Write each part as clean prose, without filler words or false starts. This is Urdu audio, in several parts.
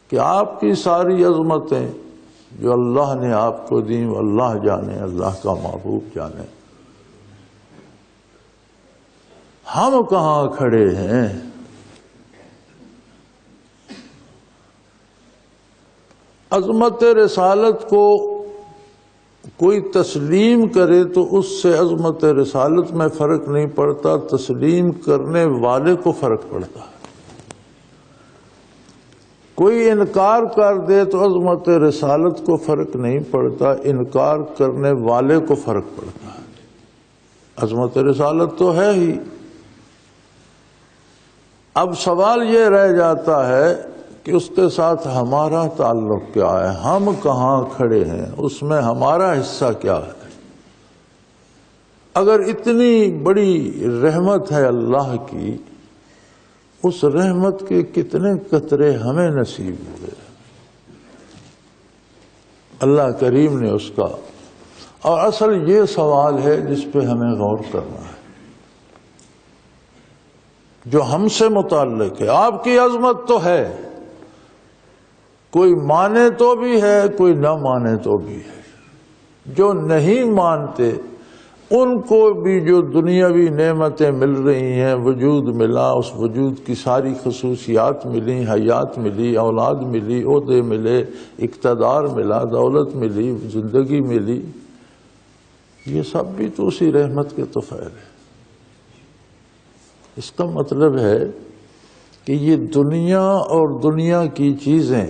کہ آپ کی ساری عظمتیں جو اللہ نے آپ کو دیں وہ اللہ جانے، اللہ کا محبوب جانے، ہم کہاں کھڑے ہیں؟ عظمت رسالت کو کوئی تسلیم کرے تو اس سے عظمت رسالت میں فرق نہیں پڑتا، تسلیم کرنے والے کو فرق پڑتا ہے۔ کوئی انکار کر دے تو عظمت رسالت کو فرق نہیں پڑتا، انکار کرنے والے کو فرق پڑتا ہے۔ عظمت رسالت تو ہے ہی، اب سوال یہ رہ جاتا ہے کہ اس کے ساتھ ہمارا تعلق کیا ہے، ہم کہاں کھڑے ہیں، اس میں ہمارا حصہ کیا ہے۔ اگر اتنی بڑی رحمت ہے اللہ کی، اس رحمت کے کتنے قطرے ہمیں نصیب ہوئے، اللہ کریم نے اس کا۔ اور اصل یہ سوال ہے جس پہ ہمیں غور کرنا ہے، جو ہم سے متعلق ہے۔ آپ کی عظمت تو ہے، کوئی مانے تو بھی ہے، کوئی نہ مانے تو بھی ہے۔ جو نہیں مانتے ان کو بھی جو دنیاوی نعمتیں مل رہی ہیں، وجود ملا، اس وجود کی ساری خصوصیات ملی، حیات ملی، اولاد ملی، عہدے ملے، اقتدار ملا، دولت ملی، زندگی ملی، یہ سب بھی تو اسی رحمت کے طفیل ہے۔ اس کا مطلب ہے کہ یہ دنیا اور دنیا کی چیزیں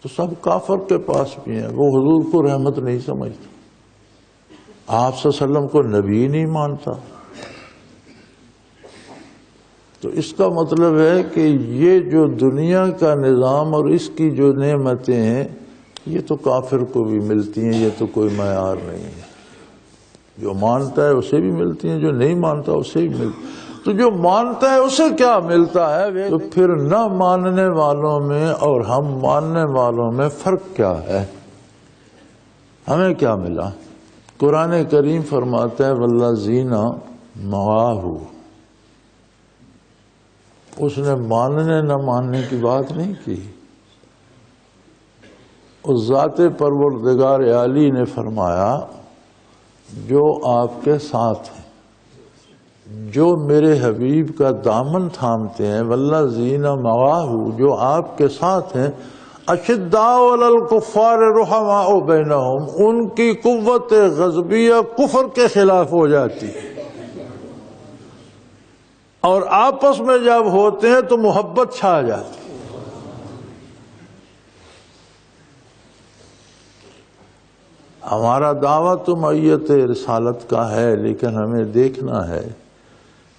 تو سب کافر کے پاس بھی ہیں، وہ حضور کو رحمت نہیں سمجھتا، آپ صلی اللہ علیہ وسلم کو نبی نہیں مانتا۔ تو اس کا مطلب ہے کہ یہ جو دنیا کا نظام اور اس کی جو نعمتیں ہیں یہ تو کافر کو بھی ملتی ہیں، یہ تو کوئی معیار نہیں ہے۔ جو مانتا ہے اسے بھی ملتی ہیں، جو نہیں مانتا اسے بھی ملتی ہیں۔ تو جو مانتا ہے اسے کیا ملتا ہے؟ تو پھر نہ ماننے والوں میں اور ہم ماننے والوں میں فرق کیا ہے؟ ہمیں کیا ملا؟ قرآن کریم فرماتا ہے والذین معاہ، اس نے ماننے نہ ماننے کی بات نہیں کی، اس ذات پروردگار عالی نے فرمایا جو آپ کے ساتھ ہیں، جو میرے حبیب کا دامن تھامتے ہیں، والذین معاہ، جو آپ کے ساتھ ہیں، اشداء علی الکفار رحماء بینہم، ان کی قوت غضبیہ کفر کے خلاف ہو جاتی ہے، اور آپس میں جب ہوتے ہیں تو محبت چھا جاتی ہے۔ ہمارا دعویٰ تو معیت رسالت کا ہے، لیکن ہمیں دیکھنا ہے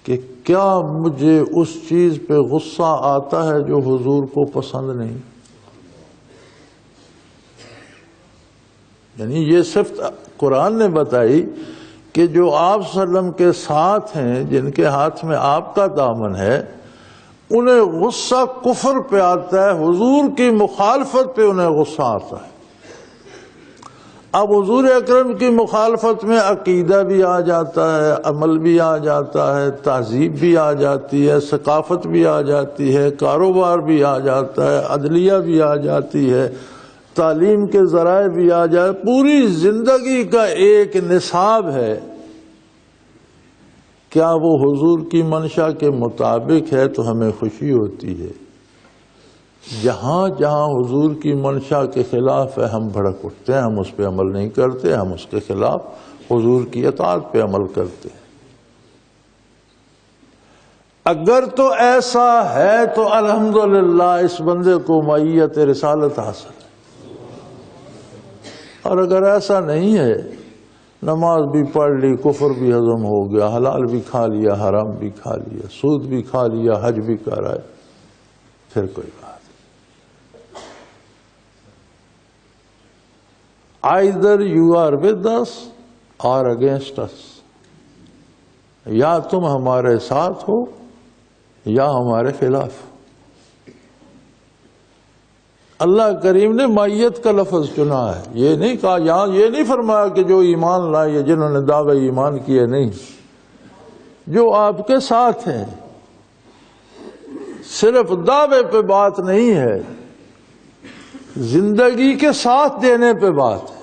کہ کیا مجھے اس چیز پہ غصہ آتا ہے جو حضور کو پسند نہیں۔ یعنی یہ صرف قرآن نے بتائی کہ جو آپ صلی اللہ علیہ وسلم کے ساتھ ہیں، جن کے ہاتھ میں آپ کا دامن ہے، انہیں غصہ کفر پہ آتا ہے، حضور کی مخالفت پہ انہیں غصہ آتا ہے۔ اب حضور اکرم کی مخالفت میں عقیدہ بھی آ جاتا ہے، عمل بھی آ جاتا ہے، تہذیب بھی آ جاتی ہے، ثقافت بھی آ جاتی ہے، کاروبار بھی آ جاتا ہے، عدلیہ بھی آ جاتی ہے، تعلیم کے ذرائع بھی آ جائے، پوری زندگی کا ایک نصاب ہے۔ کیا وہ حضور کی منشا کے مطابق ہے تو ہمیں خوشی ہوتی ہے، جہاں جہاں حضور کی منشا کے خلاف ہے ہم بھڑک اٹھتے ہیں، ہم اس پہ عمل نہیں کرتے، ہم اس کے خلاف حضور کی اطاعت پہ عمل کرتے ہیں۔ اگر تو ایسا ہے تو الحمدللہ اس بندے کو معیت رسالت حاصل ہے، اور اگر ایسا نہیں ہے، نماز بھی پڑھ لی، کفر بھی ہضم ہو گیا، حلال بھی کھا لیا، حرام بھی کھا لیا، سود بھی کھا لیا، حج بھی کرا ہے، پھر کوئی بات۔ Either you are with us or against us، یا تم ہمارے ساتھ ہو یا ہمارے خلاف۔ اللہ کریم نے معیت کا لفظ چنا ہے، یہ نہیں کہا، یہاں یہ نہیں فرمایا کہ جو ایمان لائے، جنہوں نے دعوی ایمان کیے، نہیں، جو آپ کے ساتھ ہیں۔ صرف دعوے پہ بات نہیں ہے، زندگی کے ساتھ دینے پہ بات ہے.